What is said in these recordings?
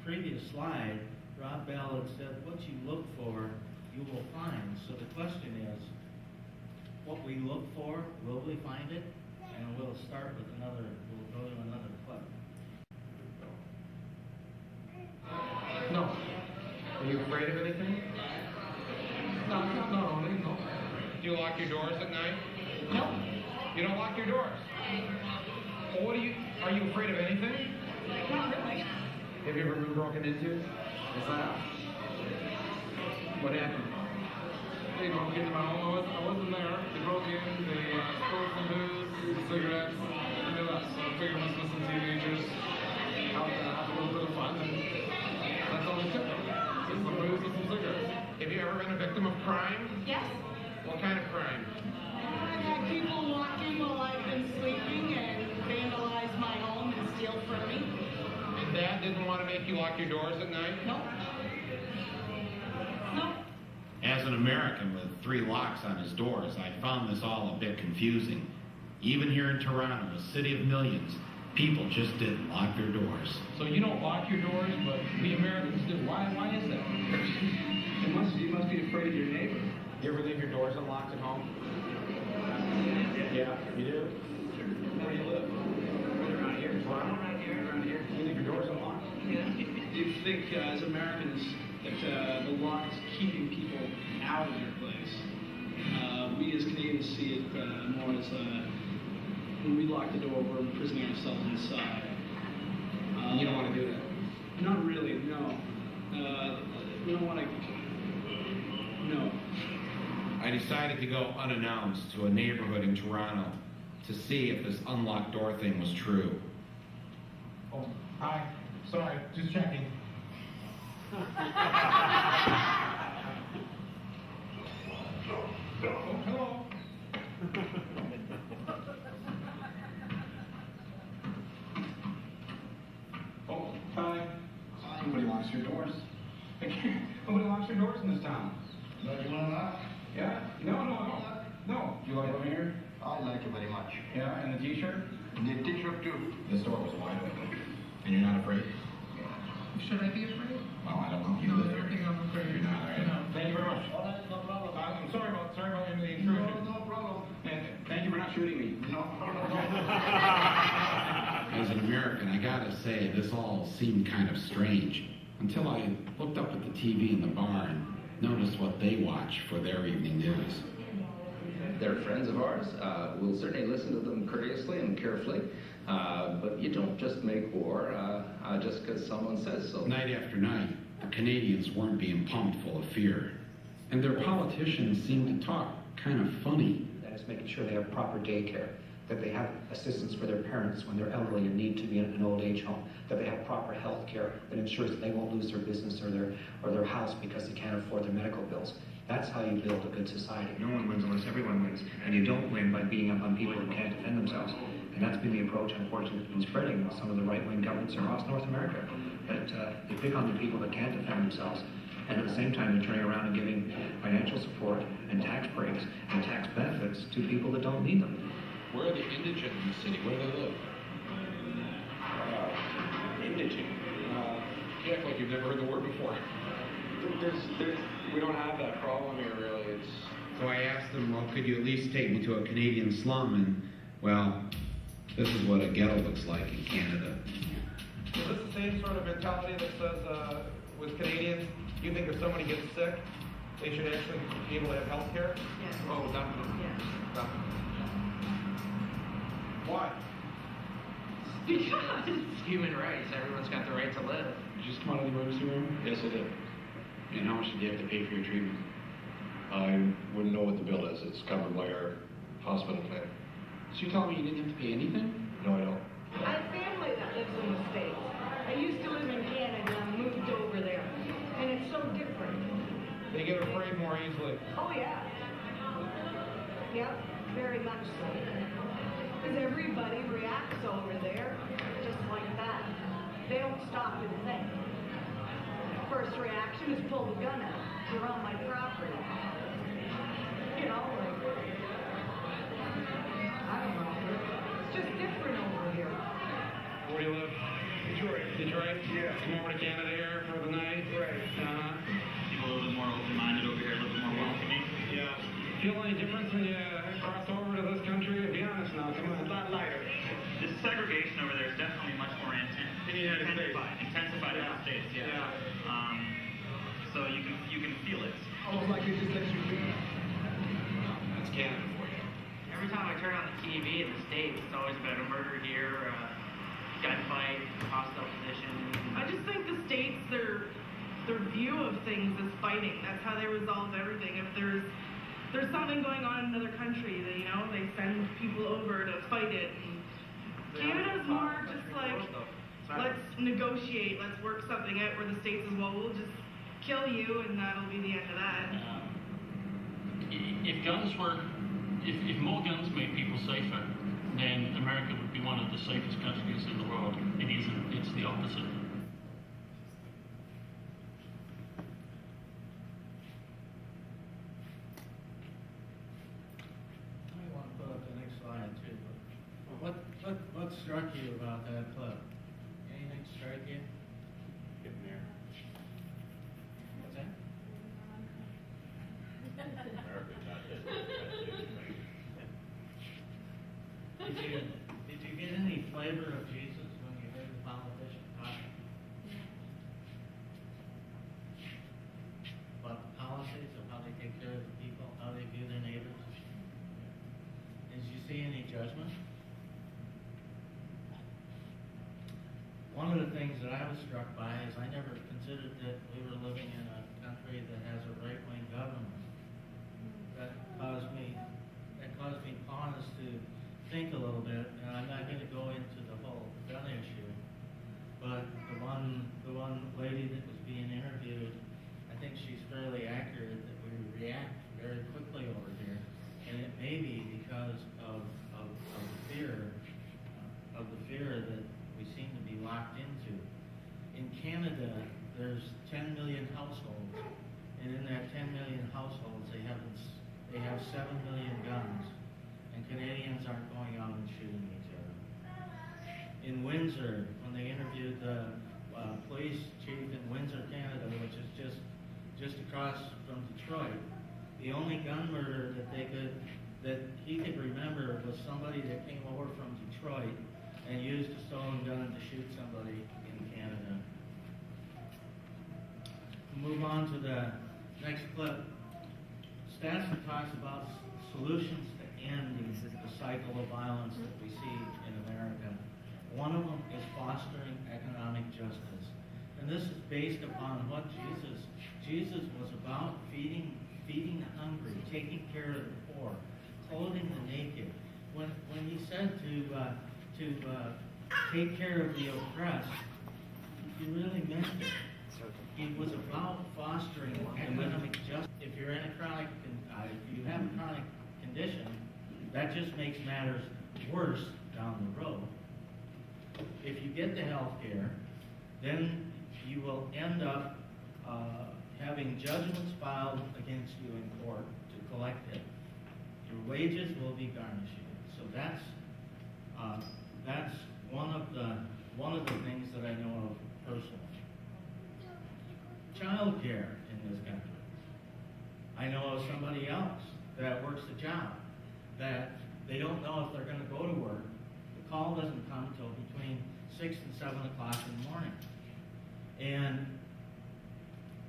previous slide, Rob Bell had said, what you look for, you will find. So the question is, what we look for, will we find it? And we'll start with we'll go to another clip. No. Are you afraid of anything? No. Do you lock your doors at night? No. You don't lock your doors? Well, are you afraid of anything? Not really. Have you ever been broken into? What's that? What happened? They broke into my home. I wasn't there. They broke in. They stole some booze, some cigarettes, and they left. So I figured must have some teenagers out there having a little bit of fun, and that's all they took. Just some booze and some cigarettes. Have you ever been a victim of crime? Yes. What kind of crime? I've had people walk in while I've been sleeping and vandalize my home and steal from me. And Dad didn't want to make you lock your doors at night? No. No. As an American with 3 locks on his doors, I found this all a bit confusing. Even here in Toronto, a city of millions, people just didn't lock their doors. So you don't lock your doors, but we Americans do. Why is that? You must be afraid of your neighbor. You ever leave your doors unlocked at home? Yeah, you do? Where do you live? Around here. Around here. You leave your doors unlocked? Yeah. Do you think, as Americans, that the law is keeping people out of their place? We as Canadians see it more as when we lock the door, we're imprisoning ourselves inside. You don't want to do that? Not really, no. We don't want to. No. I decided to go unannounced to a neighborhood in Toronto to see if this unlocked door thing was true. Oh, hi. Sorry, just checking. Oh, hello. Oh, hi. Nobody locks your doors. Nobody locks your doors in this town. No, you want to knock? Yeah? No. No. Do you like living here? I like it very much. Yeah, and the t-shirt? The t-shirt too. This door was wide open. And you're not afraid? Should I be afraid? Well, I don't know. You live here. I'm afraid. You're not, right? No. Thank you very much. All right, no problem. I'm sorry about the intrusion. No problem. And thank you for not shooting me. No. As an American, I gotta say, this all seemed kind of strange until I looked up at the TV in the bar and noticed what they watch for their evening news. They're friends of ours. We'll certainly listen to them courteously and carefully, but you don't just make war just because someone says so. Night after night, the Canadians weren't being pumped full of fear. And their politicians seemed to talk kind of funny. That is making sure they have proper daycare, that they have assistance for their parents when they're elderly and need to be in an old age home, that they have proper health care that ensures that they won't lose their business or their house because they can't afford their medical bills. That's how you build a good society. No one wins unless everyone wins, and you don't win by beating up on people who can't defend themselves. And that's been the approach, unfortunately, that's been spreading in some of the right-wing governments across North America, that they pick on the people that can't defend themselves, and at the same time they're turning around and giving financial support and tax breaks and tax benefits to people that don't need them. Where are the indigent in the city? Where do they live? Indigent. You act like you've never heard the word before. We don't have that problem here, really. So I asked them, well, could you at least take me to a Canadian slum? And, well, this is what a ghetto looks like in Canada. Is this the same sort of mentality that says, with Canadians, you think if somebody gets sick, they should actually be able to have health care? Yes. Oh, definitely. Yes. Definitely. Why? Because Human rights. Everyone's got the right to live. Did you just come out of the emergency room? Yes, I did. And how much did you have to pay for your treatment? I wouldn't know what the bill is. It's covered by our hospital plan. So you telling me you didn't have to pay anything? No, I don't. I have family that lives in the States. I used to live in Canada and moved over there. And it's so different. They get afraid more easily. Oh, yeah. Yep, very much so. Because everybody reacts over there just like that. They don't stop and think. First reaction is pull the gun out. You're on my property. You know, like, I don't know. It's just different over here. Where do you live? Detroit. Detroit? Yeah. come over to Canada here for the night. Right. People a little bit more open-minded over here, a little bit more welcoming. Yeah. Feel any difference when you cross over to this country? Be honest now, come on. It's a lot lighter. The segregation over there is definitely much more In the United States. intensified in the States, yeah. So you can feel it. Almost like it just lets you be. That's Canada for you. Every time I turn on the TV in the States, it's always about a murder here, gunfight, hostile position. I just think the states, their view of things is fighting. That's how they resolve everything. If there's something going on in another country, they send people over to fight it. And Canada's more just like, let's negotiate, let's work something out. Where the states is, well, we'll just kill you and that'll be the end of that. If more guns made people safer, then America would be one of the safest countries in the world. It isn't. It's the opposite. I want to put up the next slide too. But what struck you about that clip? Anything strike you? Getting there. What's that? America's not this. Did you get any flavor of Jesus when you heard the politician talking? About the policies of how they take care of the people, how they view their neighbors? Did you see any judgment? One of the things that I was struck by is I never considered that we were living in a country that has a right-wing government. That caused me pause to think a little bit, and I'm not going to go into the whole gun issue, but the one lady that was being interviewed, I think she's fairly accurate that we react very quickly over here, and it may be because of the fear that we seem to be locked into. In Canada, there's 10 million households, and in that 10 million households, they have 7 million guns, and Canadians aren't going out and shooting each other. In Windsor, when they interviewed the police chief in Windsor, Canada, which is just across from Detroit, the only gun murder that he could remember was somebody that came over from Detroit and used a stolen gun to shoot somebody in Canada. Move on to the next clip. Statson talks about solutions to end the cycle of violence that we see in America. One of them is fostering economic justice. And this is based upon what Jesus was about: feeding the hungry, taking care of the poor, clothing the naked. When he said to take care of the oppressed, he really meant it. He was about fostering economic justice. If you have a chronic condition, that just makes matters worse down the road. If you get the health care, then you will end up having judgments filed against you in court to collect it. Your wages will be garnished. So that's one of the things that I know of personally. Child care in this country. I know of somebody else that works a job that they don't know if they're going to go to work. The call doesn't come until between 6 and 7 o'clock in the morning. And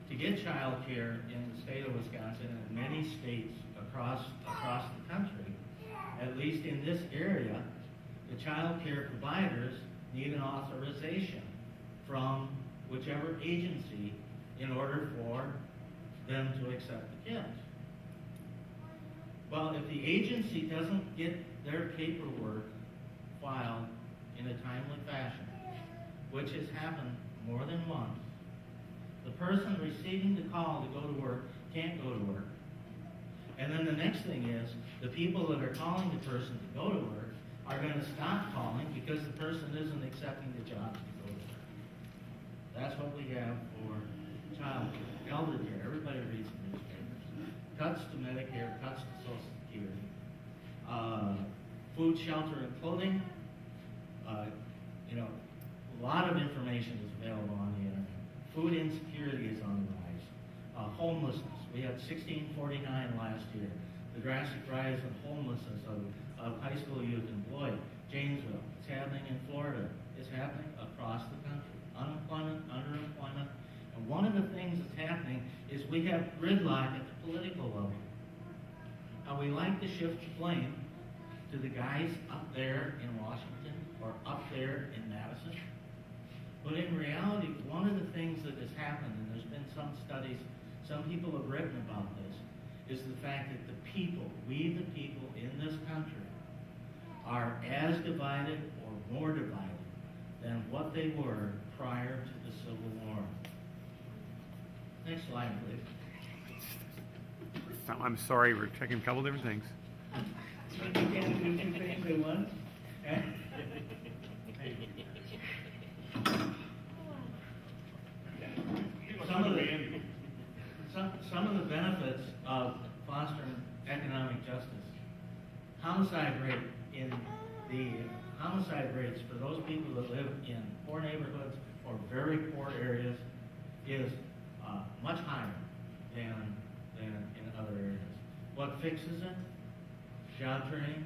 to get child care in the state of Wisconsin and many states across the country, at least in this area, the child care providers need an authorization from whichever agency in order for them to accept the kids. Well, if the agency doesn't get their paperwork filed in a timely fashion, which has happened more than once, the person receiving the call to go to work can't go to work. And then the next thing is, the people that are calling the person to go to work are going to stop calling because the person isn't accepting the job to go to work. That's what we have for child care, elder care. Everybody reads the newspapers. Cuts to Medicare, cuts to Social Security, food, shelter, and clothing. A lot of information is available on the internet. Food insecurity is on the rise. Homelessness, we had 1649 last year. The drastic rise of homelessness of high school youth in Beloit, Janesville. It's happening in Florida. It's happening across the country. Unemployment, underemployment. And one of the things that's happening is we have gridlock at the political level. Now, we like to shift the blame to the guys up there in Washington or up there in Madison. But in reality, one of the things that has happened, and there's been some studies, some people have written about this, is the fact that the people, we the people in this country, are as divided or more divided than what they were prior to the Civil War. Next slide, please. I'm sorry, we're checking a couple different things. You can't do two things at once. Some of the benefits of fostering economic justice. Homicide rates for those people that live in poor neighborhoods or very poor areas is much higher than in other areas. What fixes it? Job training,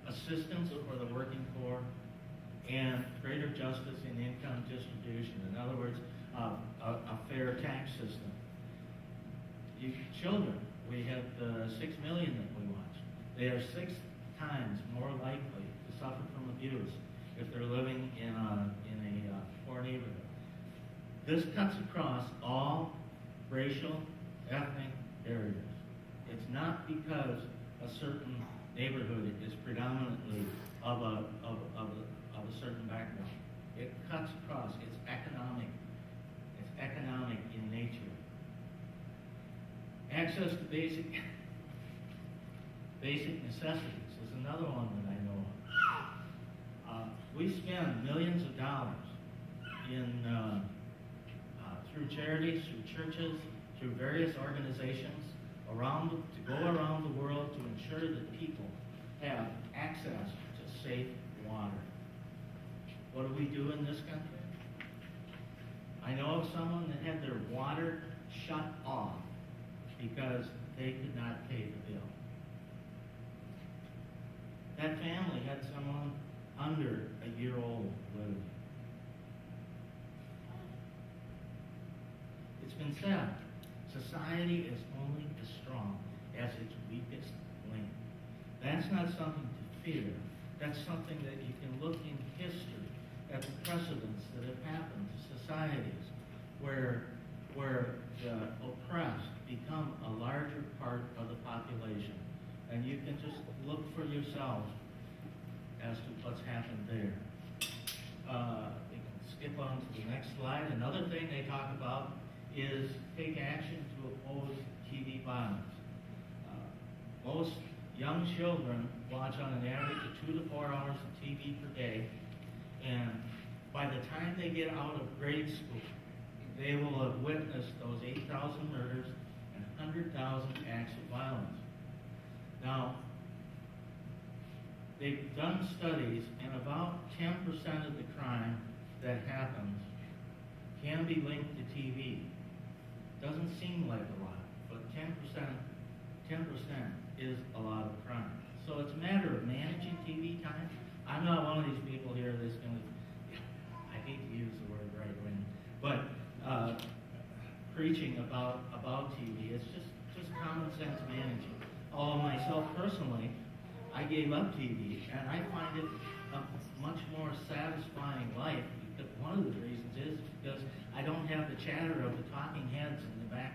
assistance for the working poor, and greater justice in income distribution. In other words, a fair tax system. Children, we have 6 million that we watch. They are 6 times more likely to suffer from abuse if they're living in a poor neighborhood. This cuts across all racial, ethnic areas. It's not because a certain neighborhood is predominantly of a certain background. It cuts across. It's economic. It's economic in nature. Access to basic necessities is another one that I know of. We spend millions of dollars through charities, through churches, through various organizations to go around the world to ensure that people have access to safe water. What do we do in this country? I know of someone that had their water shut off because they could not pay the bill. That family had someone under a year old living. It's been said, society is only as strong as its weakest link. That's not something to fear. That's something that you can look in history at the precedents that have happened to societies where the oppressed become a larger part of the population. And you can just look for yourself as to what's happened there. We can skip on to the next slide. Another thing they talk about is take action to oppose TV violence. Most young children watch on an average of 2 to 4 hours of TV per day, and by the time they get out of grade school, they will have witnessed those 8,000 murders and 100,000 acts of violence. Now, they've done studies, and about 10% of the crime that happens can be linked to TV. Doesn't seem like a lot, but 10% is a lot of crime. So it's a matter of managing TV time. I'm not one of these people here that's going to, I hate to use the word right wing, but preaching about TV. It's just common sense managing. Although myself personally, I gave up TV, and I find it a much more satisfying life. One of the reasons is because I don't have the chatter of the talking heads in the back